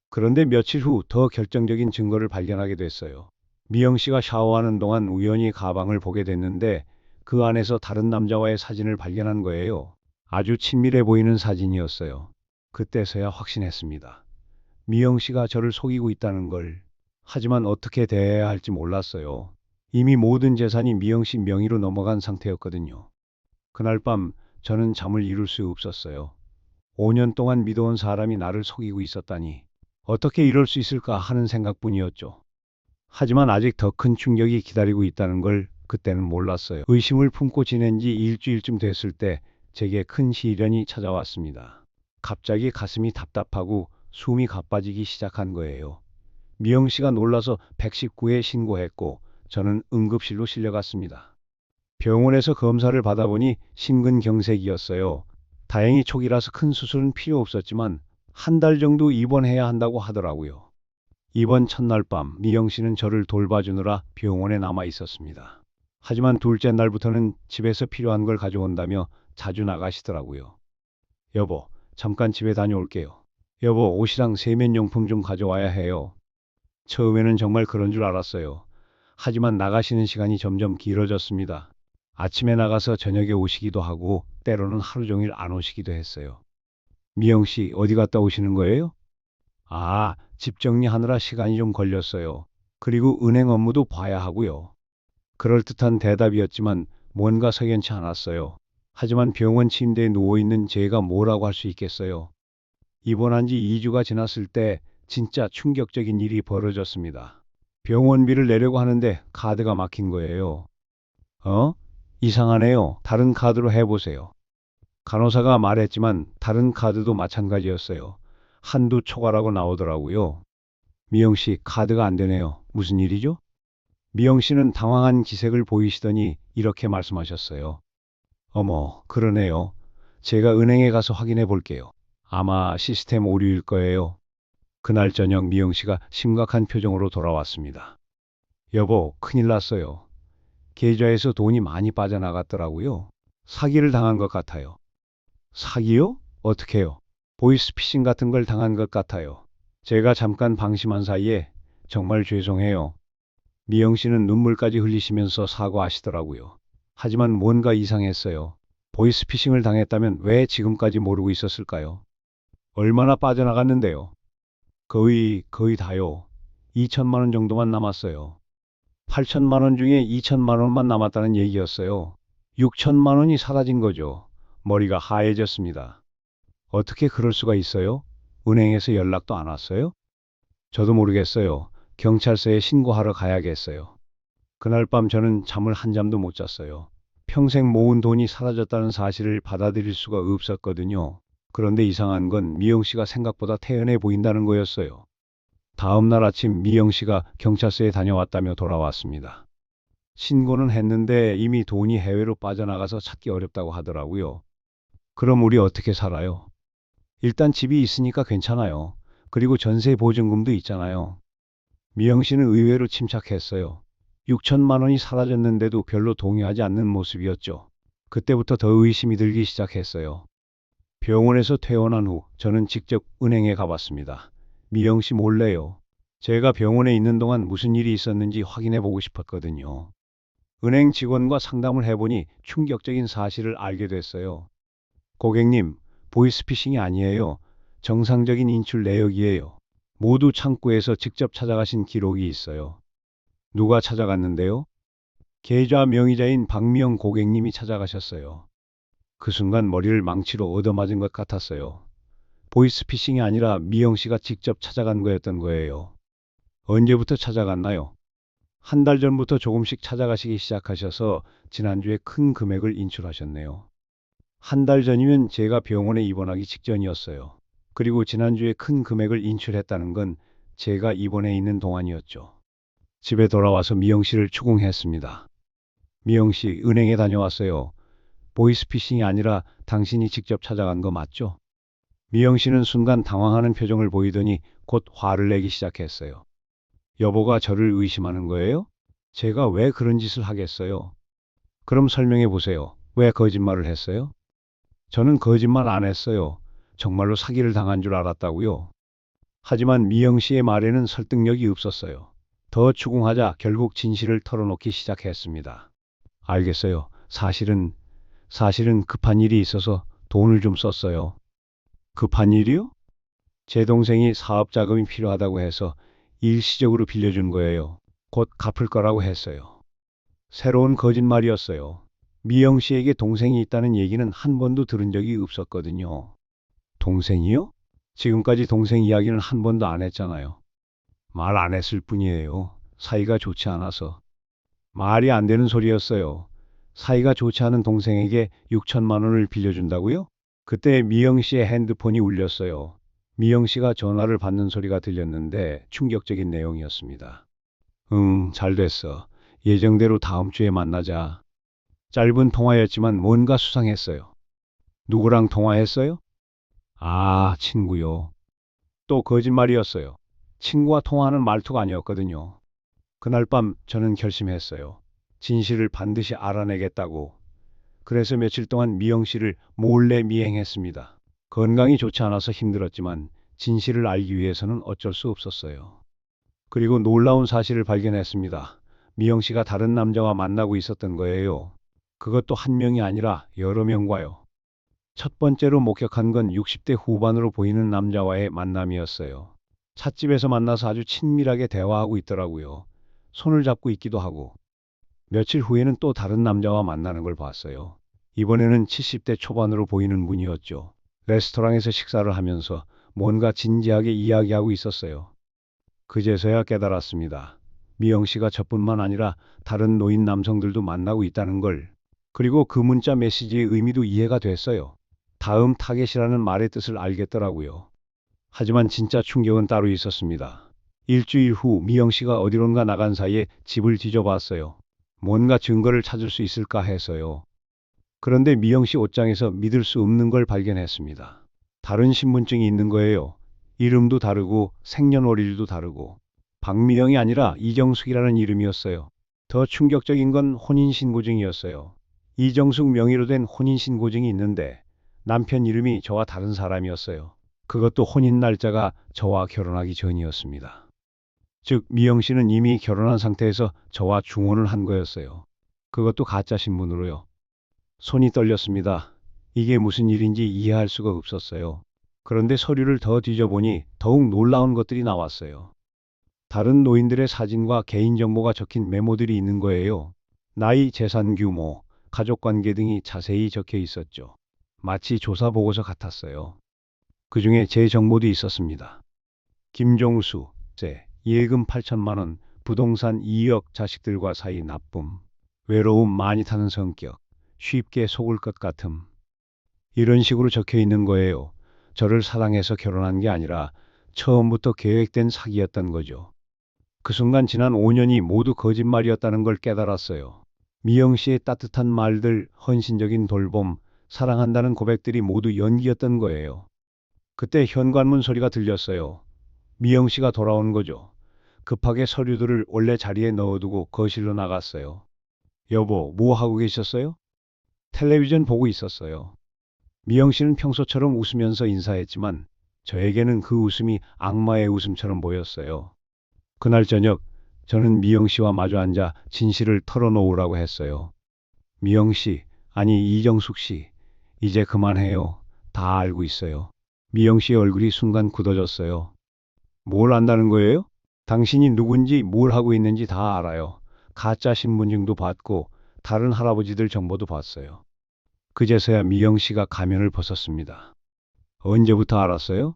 그런데 며칠 후 더 결정적인 증거를 발견하게 됐어요. 미영 씨가 샤워하는 동안 우연히 가방을 보게 됐는데 그 안에서 다른 남자와의 사진을 발견한 거예요. 아주 친밀해 보이는 사진이었어요. 그때서야 확신했습니다. 미영 씨가 저를 속이고 있다는 걸. 하지만 어떻게 대해야 할지 몰랐어요. 이미 모든 재산이 미영 씨 명의로 넘어간 상태였거든요. 그날 밤 저는 잠을 이룰 수 없었어요. 5년 동안 믿어온 사람이 나를 속이고 있었다니. 어떻게 이럴 수 있을까 하는 생각뿐이었죠. 하지만 아직 더 큰 충격이 기다리고 있다는 걸 그때는 몰랐어요. 의심을 품고 지낸 지 일주일쯤 됐을 때 제게 큰 시련이 찾아왔습니다. 갑자기 가슴이 답답하고 숨이 가빠지기 시작한 거예요. 미영 씨가 놀라서 119에 신고했고 저는 응급실로 실려갔습니다. 병원에서 검사를 받아보니 심근경색이었어요. 다행히 초기라서 큰 수술은 필요 없었지만 한 달 정도 입원해야 한다고 하더라고요. 입원 첫날 밤 미영 씨는 저를 돌봐주느라 병원에 남아 있었습니다. 하지만 둘째 날부터는 집에서 필요한 걸 가져온다며 자주 나가시더라고요. 여보, 잠깐 집에 다녀올게요. 여보, 옷이랑 세면용품 좀 가져와야 해요. 처음에는 정말 그런 줄 알았어요. 하지만 나가시는 시간이 점점 길어졌습니다. 아침에 나가서 저녁에 오시기도 하고 때로는 하루 종일 안 오시기도 했어요. 미영 씨, 어디 갔다 오시는 거예요? 집 정리하느라 시간이 좀 걸렸어요. 그리고 은행 업무도 봐야 하고요. 그럴듯한 대답이었지만 뭔가 석연치 않았어요. 하지만 병원 침대에 누워있는 제가 뭐라고 할 수 있겠어요. 입원한 지 2주가 지났을 때 진짜 충격적인 일이 벌어졌습니다. 병원비를 내려고 하는데 카드가 막힌 거예요. 어? 이상하네요. 다른 카드로 해보세요. 간호사가 말했지만 다른 카드도 마찬가지였어요. 한두 초과라고 나오더라고요. 미영 씨, 카드가 안 되네요. 무슨 일이죠? 미영 씨는 당황한 기색을 보이시더니 이렇게 말씀하셨어요. 어머, 그러네요. 제가 은행에 가서 확인해 볼게요. 아마 시스템 오류일 거예요. 그날 저녁 미영 씨가 심각한 표정으로 돌아왔습니다. 여보, 큰일 났어요. 계좌에서 돈이 많이 빠져나갔더라고요. 사기를 당한 것 같아요. 사기요? 어떻게요? 보이스피싱 같은 걸 당한 것 같아요. 제가 잠깐 방심한 사이에 정말 죄송해요. 미영 씨는 눈물까지 흘리시면서 사과하시더라고요. 하지만 뭔가 이상했어요. 보이스피싱을 당했다면 왜 지금까지 모르고 있었을까요? 얼마나 빠져나갔는데요? 거의 다요. 2천만 원 정도만 남았어요. 8천만 원 중에 2천만 원만 남았다는 얘기였어요. 6천만 원이 사라진 거죠. 머리가 하얘졌습니다. 어떻게 그럴 수가 있어요? 은행에서 연락도 안 왔어요? 저도 모르겠어요. 경찰서에 신고하러 가야겠어요. 그날 밤 저는 잠을 한 잠도 못 잤어요. 평생 모은 돈이 사라졌다는 사실을 받아들일 수가 없었거든요. 그런데 이상한 건 미영 씨가 생각보다 태연해 보인다는 거였어요. 다음 날 아침 미영 씨가 경찰서에 다녀왔다며 돌아왔습니다. 신고는 했는데 이미 돈이 해외로 빠져나가서 찾기 어렵다고 하더라고요. 그럼 우리 어떻게 살아요? 일단 집이 있으니까 괜찮아요. 그리고 전세 보증금도 있잖아요. 미영 씨는 의외로 침착했어요. 6천만 원이 사라졌는데도 별로 동요하지 않는 모습이었죠. 그때부터 더 의심이 들기 시작했어요. 병원에서 퇴원한 후 저는 직접 은행에 가봤습니다. 미영 씨 몰래요. 제가 병원에 있는 동안 무슨 일이 있었는지 확인해 보고 싶었거든요. 은행 직원과 상담을 해보니 충격적인 사실을 알게 됐어요. 고객님, 보이스피싱이 아니에요. 정상적인 인출 내역이에요. 모두 창구에서 직접 찾아가신 기록이 있어요. 누가 찾아갔는데요? 계좌 명의자인 박미영 고객님이 찾아가셨어요. 그 순간 머리를 망치로 얻어맞은 것 같았어요. 보이스피싱이 아니라 미영 씨가 직접 찾아간 거였던 거예요. 언제부터 찾아갔나요? 한 달 전부터 조금씩 찾아가시기 시작하셔서 지난주에 큰 금액을 인출하셨네요. 한 달 전이면 제가 병원에 입원하기 직전이었어요. 그리고 지난주에 큰 금액을 인출했다는 건 제가 입원해 있는 동안이었죠. 집에 돌아와서 미영 씨를 추궁했습니다. 미영 씨, 은행에 다녀왔어요. 보이스피싱이 아니라 당신이 직접 찾아간 거 맞죠? 미영 씨는 순간 당황하는 표정을 보이더니 곧 화를 내기 시작했어요. 여보가 저를 의심하는 거예요? 제가 왜 그런 짓을 하겠어요? 그럼 설명해 보세요. 왜 거짓말을 했어요? 저는 거짓말 안 했어요. 정말로 사기를 당한 줄 알았다고요. 하지만 미영 씨의 말에는 설득력이 없었어요. 더 추궁하자 결국 진실을 털어놓기 시작했습니다. 알겠어요. 사실은 급한 일이 있어서 돈을 좀 썼어요. 급한 일이요? 제 동생이 사업 자금이 필요하다고 해서 일시적으로 빌려준 거예요. 곧 갚을 거라고 했어요. 새로운 거짓말이었어요. 미영 씨에게 동생이 있다는 얘기는 한 번도 들은 적이 없었거든요. 동생이요? 지금까지 동생 이야기는 한 번도 안 했잖아요. 말 안 했을 뿐이에요. 사이가 좋지 않아서. 말이 안 되는 소리였어요. 사이가 좋지 않은 동생에게 6천만 원을 빌려준다고요? 그때 미영 씨의 핸드폰이 울렸어요. 미영 씨가 전화를 받는 소리가 들렸는데 충격적인 내용이었습니다. 응, 잘 됐어. 예정대로 다음 주에 만나자. 짧은 통화였지만 뭔가 수상했어요. 누구랑 통화했어요? 아, 친구요. 또 거짓말이었어요. 친구와 통화하는 말투가 아니었거든요. 그날 밤 저는 결심했어요. 진실을 반드시 알아내겠다고. 그래서 며칠 동안 미영 씨를 몰래 미행했습니다. 건강이 좋지 않아서 힘들었지만 진실을 알기 위해서는 어쩔 수 없었어요. 그리고 놀라운 사실을 발견했습니다. 미영 씨가 다른 남자와 만나고 있었던 거예요. 그것도 한 명이 아니라 여러 명과요. 첫 번째로 목격한 건 60대 후반으로 보이는 남자와의 만남이었어요. 찻집에서 만나서 아주 친밀하게 대화하고 있더라고요. 손을 잡고 있기도 하고. 며칠 후에는 또 다른 남자와 만나는 걸 봤어요. 이번에는 70대 초반으로 보이는 분이었죠. 레스토랑에서 식사를 하면서 뭔가 진지하게 이야기하고 있었어요. 그제서야 깨달았습니다. 미영 씨가 저뿐만 아니라 다른 노인 남성들도 만나고 있다는 걸. 그리고 그 문자 메시지의 의미도 이해가 됐어요. 다음 타겟이라는 말의 뜻을 알겠더라고요. 하지만 진짜 충격은 따로 있었습니다. 일주일 후 미영 씨가 어디론가 나간 사이에 집을 뒤져봤어요. 뭔가 증거를 찾을 수 있을까 해서요. 그런데 미영 씨 옷장에서 믿을 수 없는 걸 발견했습니다. 다른 신분증이 있는 거예요. 이름도 다르고 생년월일도 다르고 박미영이 아니라 이정숙이라는 이름이었어요. 더 충격적인 건 혼인신고증이었어요. 이정숙 명의로 된 혼인신고증이 있는데 남편 이름이 저와 다른 사람이었어요. 그것도 혼인 날짜가 저와 결혼하기 전이었습니다. 즉 미영 씨는 이미 결혼한 상태에서 저와 중혼을 한 거였어요. 그것도 가짜 신분으로요. 손이 떨렸습니다. 이게 무슨 일인지 이해할 수가 없었어요. 그런데 서류를 더 뒤져보니 더욱 놀라운 것들이 나왔어요. 다른 노인들의 사진과 개인정보가 적힌 메모들이 있는 거예요. 나이, 재산 규모, 가족관계 등이 자세히 적혀 있었죠. 마치 조사 보고서 같았어요. 그 중에 제 정보도 있었습니다. 김종수, 예금 8천만 원, 부동산 2억, 자식들과 사이 나쁨, 외로움 많이 타는 성격, 쉽게 속을 것 같음. 이런 식으로 적혀 있는 거예요. 저를 사랑해서 결혼한 게 아니라 처음부터 계획된 사기였던 거죠. 그 순간 지난 5년이 모두 거짓말이었다는 걸 깨달았어요. 미영 씨의 따뜻한 말들, 헌신적인 돌봄, 사랑한다는 고백들이 모두 연기였던 거예요. 그때 현관문 소리가 들렸어요. 미영 씨가 돌아온 거죠. 급하게 서류들을 원래 자리에 넣어두고 거실로 나갔어요. 여보, 뭐 하고 계셨어요? 텔레비전 보고 있었어요. 미영 씨는 평소처럼 웃으면서 인사했지만 저에게는 그 웃음이 악마의 웃음처럼 보였어요. 그날 저녁 저는 미영 씨와 마주 앉아 진실을 털어놓으라고 했어요. 미영 씨, 아니 이정숙 씨, 이제 그만해요. 다 알고 있어요. 미영 씨의 얼굴이 순간 굳어졌어요. 뭘 안다는 거예요? 당신이 누군지 뭘 하고 있는지 다 알아요. 가짜 신분증도 받고 다른 할아버지들 정보도 봤어요. 그제서야 미영 씨가 가면을 벗었습니다. 언제부터 알았어요?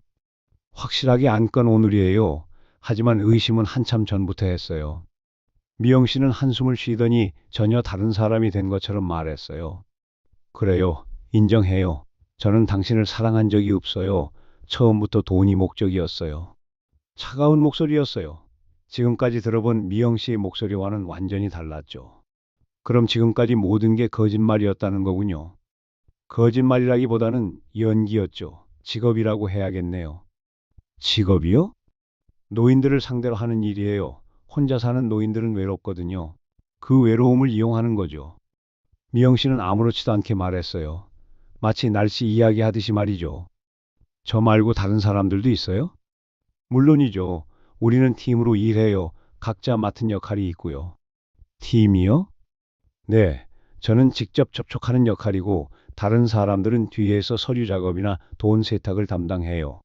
확실하게 안 건 오늘이에요. 하지만 의심은 한참 전부터 했어요. 미영 씨는 한숨을 쉬더니 전혀 다른 사람이 된 것처럼 말했어요. 그래요. 인정해요. 저는 당신을 사랑한 적이 없어요. 처음부터 돈이 목적이었어요. 차가운 목소리였어요. 지금까지 들어본 미영 씨의 목소리와는 완전히 달랐죠. 그럼 지금까지 모든 게 거짓말이었다는 거군요. 거짓말이라기보다는 연기였죠. 직업이라고 해야겠네요. 직업이요? 노인들을 상대로 하는 일이에요. 혼자 사는 노인들은 외롭거든요. 그 외로움을 이용하는 거죠. 미영 씨는 아무렇지도 않게 말했어요. 마치 날씨 이야기하듯이 말이죠. 저 말고 다른 사람들도 있어요? 물론이죠. 우리는 팀으로 일해요. 각자 맡은 역할이 있고요. 팀이요? 네. 저는 직접 접촉하는 역할이고 다른 사람들은 뒤에서 서류 작업이나 돈 세탁을 담당해요.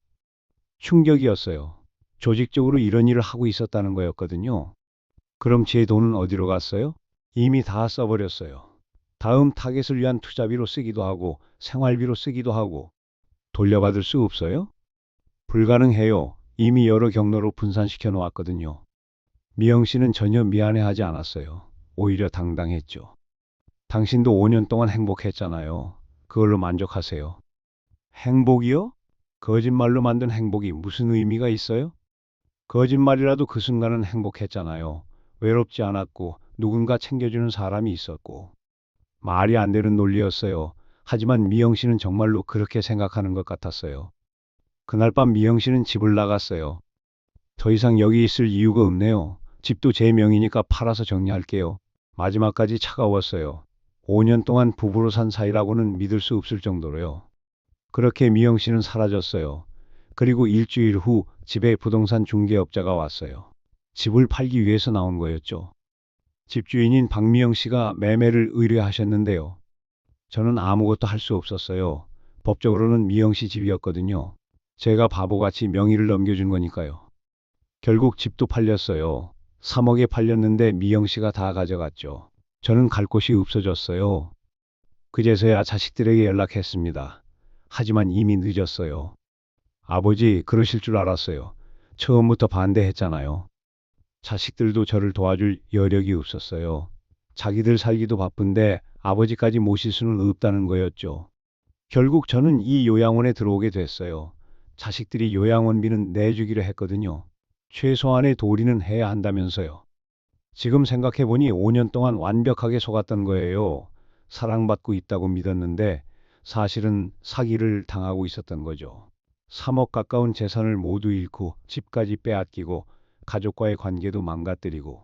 충격이었어요. 조직적으로 이런 일을 하고 있었다는 거였거든요. 그럼 제 돈은 어디로 갔어요? 이미 다 써버렸어요. 다음 타겟을 위한 투자비로 쓰기도 하고 생활비로 쓰기도 하고 돌려받을 수 없어요? 불가능해요. 이미 여러 경로로 분산시켜 놓았거든요. 미영 씨는 전혀 미안해하지 않았어요. 오히려 당당했죠. 당신도 5년 동안 행복했잖아요. 그걸로 만족하세요. 행복이요? 거짓말로 만든 행복이 무슨 의미가 있어요? 거짓말이라도 그 순간은 행복했잖아요. 외롭지 않았고 누군가 챙겨주는 사람이 있었고. 말이 안 되는 논리였어요. 하지만 미영 씨는 정말로 그렇게 생각하는 것 같았어요. 그날 밤 미영 씨는 집을 나갔어요. 더 이상 여기 있을 이유가 없네요. 집도 제 명이니까 팔아서 정리할게요. 마지막까지 차가웠어요. 5년 동안 부부로 산 사이라고는 믿을 수 없을 정도로요. 그렇게 미영 씨는 사라졌어요. 그리고 일주일 후 집에 부동산 중개업자가 왔어요. 집을 팔기 위해서 나온 거였죠. 집주인인 박미영 씨가 매매를 의뢰하셨는데요. 저는 아무것도 할 수 없었어요. 법적으로는 미영 씨 집이었거든요. 제가 바보같이 명의를 넘겨준 거니까요. 결국 집도 팔렸어요. 3억에 팔렸는데 미영 씨가 다 가져갔죠. 저는 갈 곳이 없어졌어요. 그제서야 자식들에게 연락했습니다. 하지만 이미 늦었어요. 아버지, 그러실 줄 알았어요. 처음부터 반대했잖아요. 자식들도 저를 도와줄 여력이 없었어요. 자기들 살기도 바쁜데 아버지까지 모실 수는 없다는 거였죠. 결국 저는 이 요양원에 들어오게 됐어요. 자식들이 요양원비는 내주기로 했거든요. 최소한의 도리는 해야 한다면서요. 지금 생각해보니 5년 동안 완벽하게 속았던 거예요. 사랑받고 있다고 믿었는데 사실은 사기를 당하고 있었던 거죠. 3억 가까운 재산을 모두 잃고 집까지 빼앗기고 가족과의 관계도 망가뜨리고.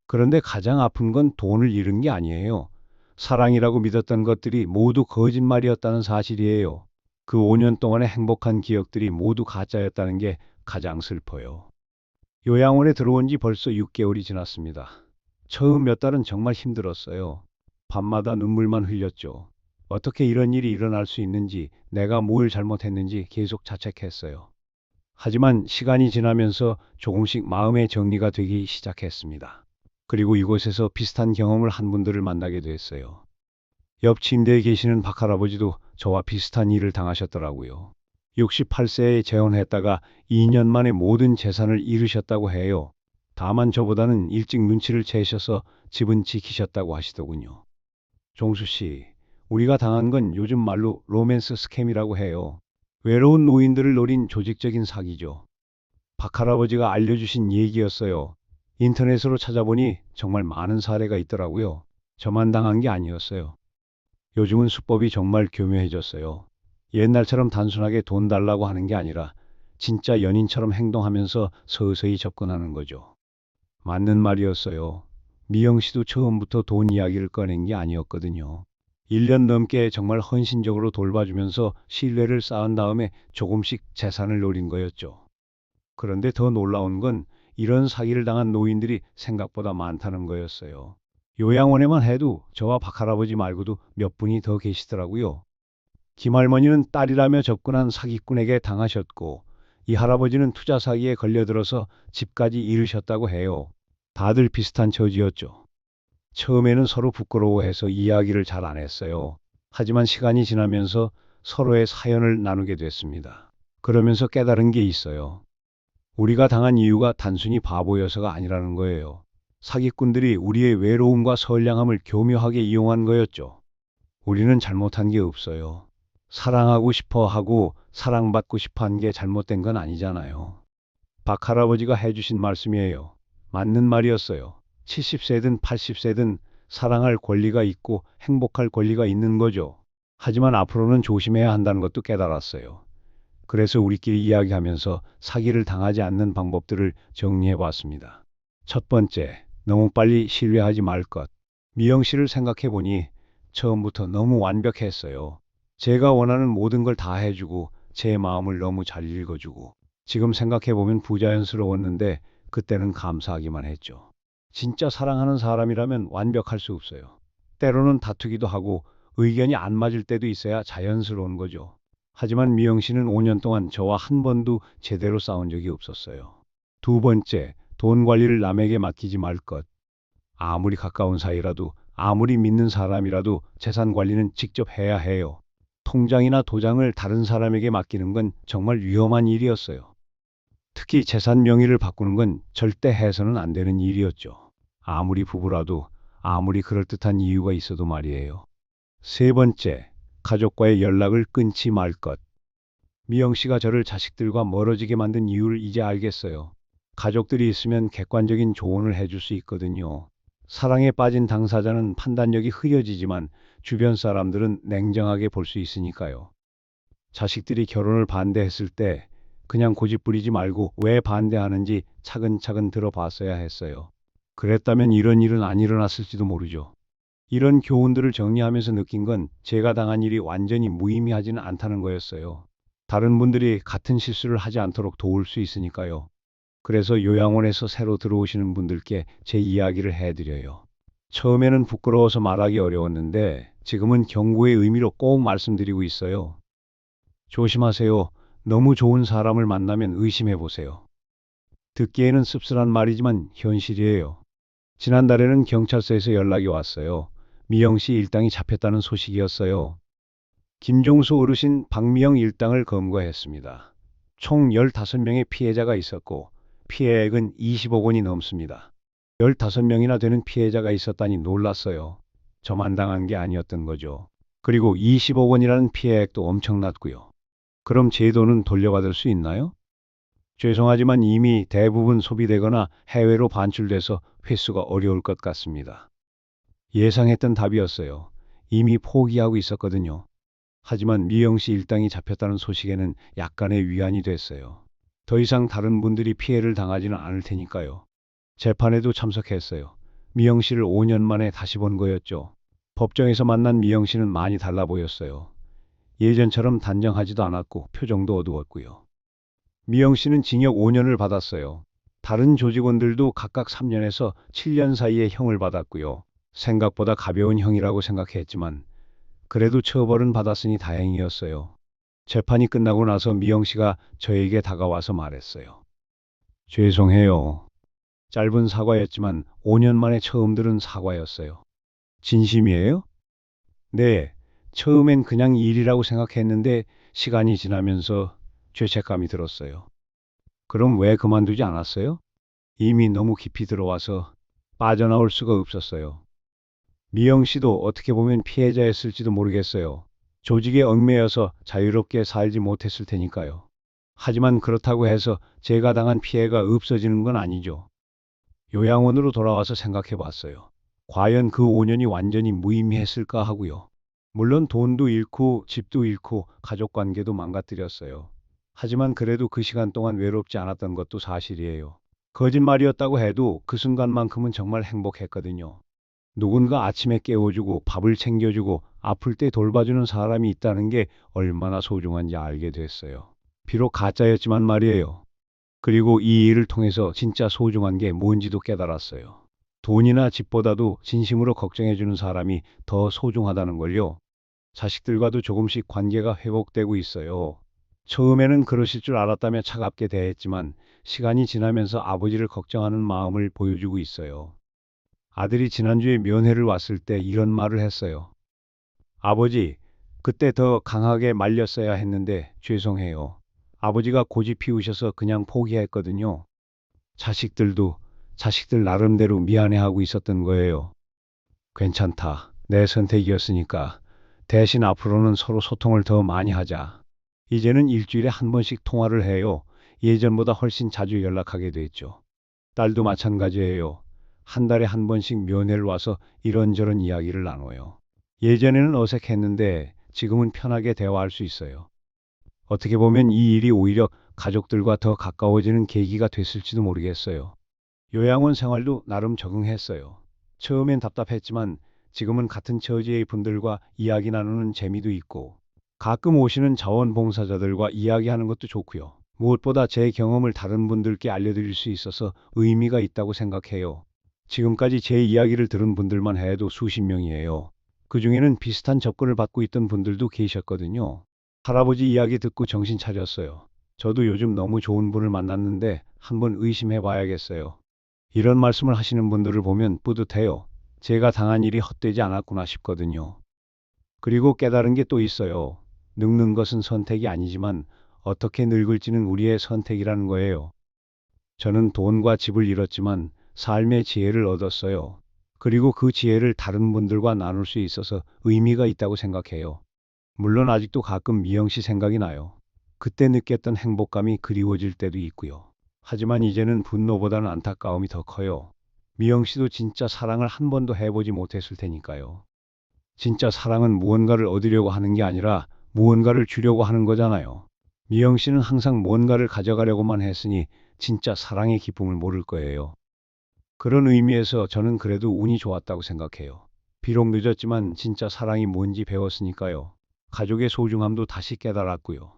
그런데 가장 아픈 건 돈을 잃은 게 아니에요. 사랑이라고 믿었던 것들이 모두 거짓말이었다는 사실이에요. 그 5년 동안의 행복한 기억들이 모두 가짜였다는 게 가장 슬퍼요. 요양원에 들어온 지 벌써 6개월이 지났습니다. 처음 몇 달은 정말 힘들었어요. 밤마다 눈물만 흘렸죠. 어떻게 이런 일이 일어날 수 있는지, 내가 뭘 잘못했는지 계속 자책했어요. 하지만 시간이 지나면서 조금씩 마음의 정리가 되기 시작했습니다. 그리고 이곳에서 비슷한 경험을 한 분들을 만나게 됐어요. 옆 침대에 계시는 박할아버지도 저와 비슷한 일을 당하셨더라고요. 68세에 재혼했다가 2년 만에 모든 재산을 잃으셨다고 해요. 다만 저보다는 일찍 눈치를 채셔서 집은 지키셨다고 하시더군요. 종수 씨, 우리가 당한 건 요즘 말로 로맨스 스캠이라고 해요. 외로운 노인들을 노린 조직적인 사기죠. 박할아버지가 알려주신 얘기였어요. 인터넷으로 찾아보니 정말 많은 사례가 있더라고요. 저만 당한 게 아니었어요. 요즘은 수법이 정말 교묘해졌어요. 옛날처럼 단순하게 돈 달라고 하는 게 아니라 진짜 연인처럼 행동하면서 서서히 접근하는 거죠. 맞는 말이었어요. 미영 씨도 처음부터 돈 이야기를 꺼낸 게 아니었거든요. 1년 넘게 정말 헌신적으로 돌봐주면서 신뢰를 쌓은 다음에 조금씩 재산을 노린 거였죠. 그런데 더 놀라운 건 이런 사기를 당한 노인들이 생각보다 많다는 거였어요. 요양원에만 해도 저와 박할아버지 말고도 몇 분이 더 계시더라고요. 김할머니는 딸이라며 접근한 사기꾼에게 당하셨고, 이 할아버지는 투자 사기에 걸려들어서 집까지 잃으셨다고 해요. 다들 비슷한 처지였죠. 처음에는 서로 부끄러워해서 이야기를 잘 안 했어요. 하지만 시간이 지나면서 서로의 사연을 나누게 됐습니다. 그러면서 깨달은 게 있어요. 우리가 당한 이유가 단순히 바보여서가 아니라는 거예요. 사기꾼들이 우리의 외로움과 선량함을 교묘하게 이용한 거였죠. 우리는 잘못한 게 없어요. 사랑하고 싶어 하고 사랑받고 싶어 한 게 잘못된 건 아니잖아요. 박 할아버지가 해주신 말씀이에요. 맞는 말이었어요. 70세든 80세든 사랑할 권리가 있고 행복할 권리가 있는 거죠. 하지만 앞으로는 조심해야 한다는 것도 깨달았어요. 그래서 우리끼리 이야기하면서 사기를 당하지 않는 방법들을 정리해 봤습니다. 첫 번째, 너무 빨리 신뢰하지 말 것. 미영 씨를 생각해 보니 처음부터 너무 완벽했어요. 제가 원하는 모든 걸 다 해주고 제 마음을 너무 잘 읽어주고 지금 생각해 보면 부자연스러웠는데 그때는 감사하기만 했죠. 진짜 사랑하는 사람이라면 완벽할 수 없어요. 때로는 다투기도 하고 의견이 안 맞을 때도 있어야 자연스러운 거죠. 하지만 미영 씨는 5년 동안 저와 한 번도 제대로 싸운 적이 없었어요. 두 번째, 돈 관리를 남에게 맡기지 말 것. 아무리 가까운 사이라도, 아무리 믿는 사람이라도 재산 관리는 직접 해야 해요. 통장이나 도장을 다른 사람에게 맡기는 건 정말 위험한 일이었어요. 특히 재산 명의를 바꾸는 건 절대 해서는 안 되는 일이었죠. 아무리 부부라도, 아무리 그럴듯한 이유가 있어도 말이에요. 세 번째, 가족과의 연락을 끊지 말 것. 미영 씨가 저를 자식들과 멀어지게 만든 이유를 이제 알겠어요. 가족들이 있으면 객관적인 조언을 해줄 수 있거든요. 사랑에 빠진 당사자는 판단력이 흐려지지만 주변 사람들은 냉정하게 볼 수 있으니까요. 자식들이 결혼을 반대했을 때 그냥 고집부리지 말고 왜 반대하는지 차근차근 들어봤어야 했어요. 그랬다면 이런 일은 안 일어났을지도 모르죠. 이런 교훈들을 정리하면서 느낀 건 제가 당한 일이 완전히 무의미하지는 않다는 거였어요. 다른 분들이 같은 실수를 하지 않도록 도울 수 있으니까요. 그래서 요양원에서 새로 들어오시는 분들께 제 이야기를 해드려요. 처음에는 부끄러워서 말하기 어려웠는데 지금은 경고의 의미로 꼭 말씀드리고 있어요. 조심하세요. 너무 좋은 사람을 만나면 의심해 보세요. 듣기에는 씁쓸한 말이지만 현실이에요. 지난달에는 경찰서에서 연락이 왔어요. 미영 씨 일당이 잡혔다는 소식이었어요. 김종수 어르신 박미영 일당을 검거했습니다. 총 15명의 피해자가 있었고 피해액은 20억 원이 넘습니다. 15명이나 되는 피해자가 있었다니 놀랐어요. 저만 당한 게 아니었던 거죠. 그리고 20억 원이라는 피해액도 엄청났고요. 그럼 제 돈은 돌려받을 수 있나요? 죄송하지만 이미 대부분 소비되거나 해외로 반출돼서 회수가 어려울 것 같습니다. 예상했던 답이었어요. 이미 포기하고 있었거든요. 하지만 미영 씨 일당이 잡혔다는 소식에는 약간의 위안이 됐어요. 더 이상 다른 분들이 피해를 당하지는 않을 테니까요. 재판에도 참석했어요. 미영 씨를 5년 만에 다시 본 거였죠. 법정에서 만난 미영 씨는 많이 달라 보였어요. 예전처럼 단정하지도 않았고 표정도 어두웠고요. 미영 씨는 징역 5년을 받았어요. 다른 조직원들도 각각 3년에서 7년 사이에 형을 받았고요. 생각보다 가벼운 형이라고 생각했지만 그래도 처벌은 받았으니 다행이었어요. 재판이 끝나고 나서 미영 씨가 저에게 다가와서 말했어요. 죄송해요. 짧은 사과였지만 5년 만에 처음 들은 사과였어요. 진심이에요? 네. 처음엔 그냥 일이라고 생각했는데 시간이 지나면서 죄책감이 들었어요. 그럼 왜 그만두지 않았어요? 이미 너무 깊이 들어와서 빠져나올 수가 없었어요. 미영 씨도 어떻게 보면 피해자였을지도 모르겠어요. 조직에 얽매여서 자유롭게 살지 못했을 테니까요. 하지만 그렇다고 해서 제가 당한 피해가 없어지는 건 아니죠. 요양원으로 돌아와서 생각해 봤어요. 과연 그 5년이 완전히 무의미했을까 하고요. 물론 돈도 잃고 집도 잃고 가족 관계도 망가뜨렸어요. 하지만 그래도 그 시간 동안 외롭지 않았던 것도 사실이에요. 거짓말이었다고 해도 그 순간만큼은 정말 행복했거든요. 누군가 아침에 깨워주고 밥을 챙겨주고 아플 때 돌봐주는 사람이 있다는 게 얼마나 소중한지 알게 됐어요. 비록 가짜였지만 말이에요. 그리고 이 일을 통해서 진짜 소중한 게 뭔지도 깨달았어요. 돈이나 집보다도 진심으로 걱정해주는 사람이 더 소중하다는 걸요. 자식들과도 조금씩 관계가 회복되고 있어요. 처음에는 그러실 줄 알았다며 차갑게 대했지만 시간이 지나면서 아버지를 걱정하는 마음을 보여주고 있어요. 아들이 지난주에 면회를 왔을 때 이런 말을 했어요. 아버지, 그때 더 강하게 말렸어야 했는데 죄송해요. 아버지가 고집 피우셔서 그냥 포기했거든요. 자식들도 자식들 나름대로 미안해하고 있었던 거예요. 괜찮다. 내 선택이었으니까. 대신 앞으로는 서로 소통을 더 많이 하자. 이제는 일주일에 한 번씩 통화를 해요. 예전보다 훨씬 자주 연락하게 됐죠. 딸도 마찬가지예요. 한 달에 한 번씩 면회를 와서 이런저런 이야기를 나눠요. 예전에는 어색했는데 지금은 편하게 대화할 수 있어요. 어떻게 보면 이 일이 오히려 가족들과 더 가까워지는 계기가 됐을지도 모르겠어요. 요양원 생활도 나름 적응했어요. 처음엔 답답했지만 지금은 같은 처지의 분들과 이야기 나누는 재미도 있고 가끔 오시는 자원봉사자들과 이야기하는 것도 좋고요. 무엇보다 제 경험을 다른 분들께 알려드릴 수 있어서 의미가 있다고 생각해요. 지금까지 제 이야기를 들은 분들만 해도 수십 명이에요. 그중에는 비슷한 접근을 받고 있던 분들도 계셨거든요. 할아버지 이야기 듣고 정신 차렸어요. 저도 요즘 너무 좋은 분을 만났는데 한번 의심해 봐야겠어요. 이런 말씀을 하시는 분들을 보면 뿌듯해요. 제가 당한 일이 헛되지 않았구나 싶거든요. 그리고 깨달은 게 또 있어요. 늙는 것은 선택이 아니지만 어떻게 늙을지는 우리의 선택이라는 거예요. 저는 돈과 집을 잃었지만 삶의 지혜를 얻었어요. 그리고 그 지혜를 다른 분들과 나눌 수 있어서 의미가 있다고 생각해요. 물론 아직도 가끔 미영 씨 생각이 나요. 그때 느꼈던 행복감이 그리워질 때도 있고요. 하지만 이제는 분노보다는 안타까움이 더 커요. 미영 씨도 진짜 사랑을 한 번도 해보지 못했을 테니까요. 진짜 사랑은 무언가를 얻으려고 하는 게 아니라 무언가를 주려고 하는 거잖아요. 미영 씨는 항상 뭔가를 가져가려고만 했으니 진짜 사랑의 기쁨을 모를 거예요. 그런 의미에서 저는 그래도 운이 좋았다고 생각해요. 비록 늦었지만 진짜 사랑이 뭔지 배웠으니까요. 가족의 소중함도 다시 깨달았고요.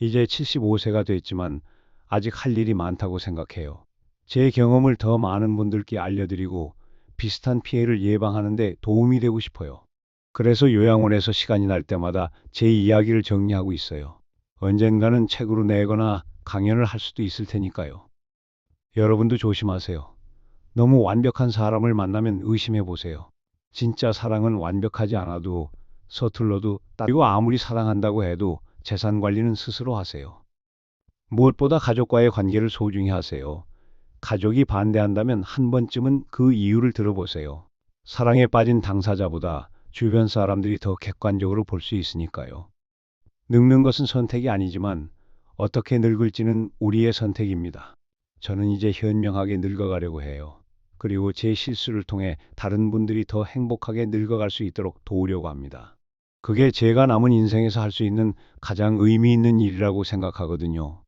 이제 75세가 됐지만 아직 할 일이 많다고 생각해요. 제 경험을 더 많은 분들께 알려드리고 비슷한 피해를 예방하는 데 도움이 되고 싶어요. 그래서 요양원에서 시간이 날 때마다 제 이야기를 정리하고 있어요. 언젠가는 책으로 내거나 강연을 할 수도 있을 테니까요. 여러분도 조심하세요. 너무 완벽한 사람을 만나면 의심해 보세요. 진짜 사랑은 완벽하지 않아도 서툴러도 그리고 아무리 사랑한다고 해도 재산 관리는 스스로 하세요. 무엇보다 가족과의 관계를 소중히 하세요. 가족이 반대한다면 한 번쯤은 그 이유를 들어보세요. 사랑에 빠진 당사자보다 주변 사람들이 더 객관적으로 볼 수 있으니까요. 늙는 것은 선택이 아니지만 어떻게 늙을지는 우리의 선택입니다. 저는 이제 현명하게 늙어가려고 해요. 그리고 제 실수를 통해 다른 분들이 더 행복하게 늙어갈 수 있도록 도우려고 합니다. 그게 제가 남은 인생에서 할 수 있는 가장 의미 있는 일이라고 생각하거든요.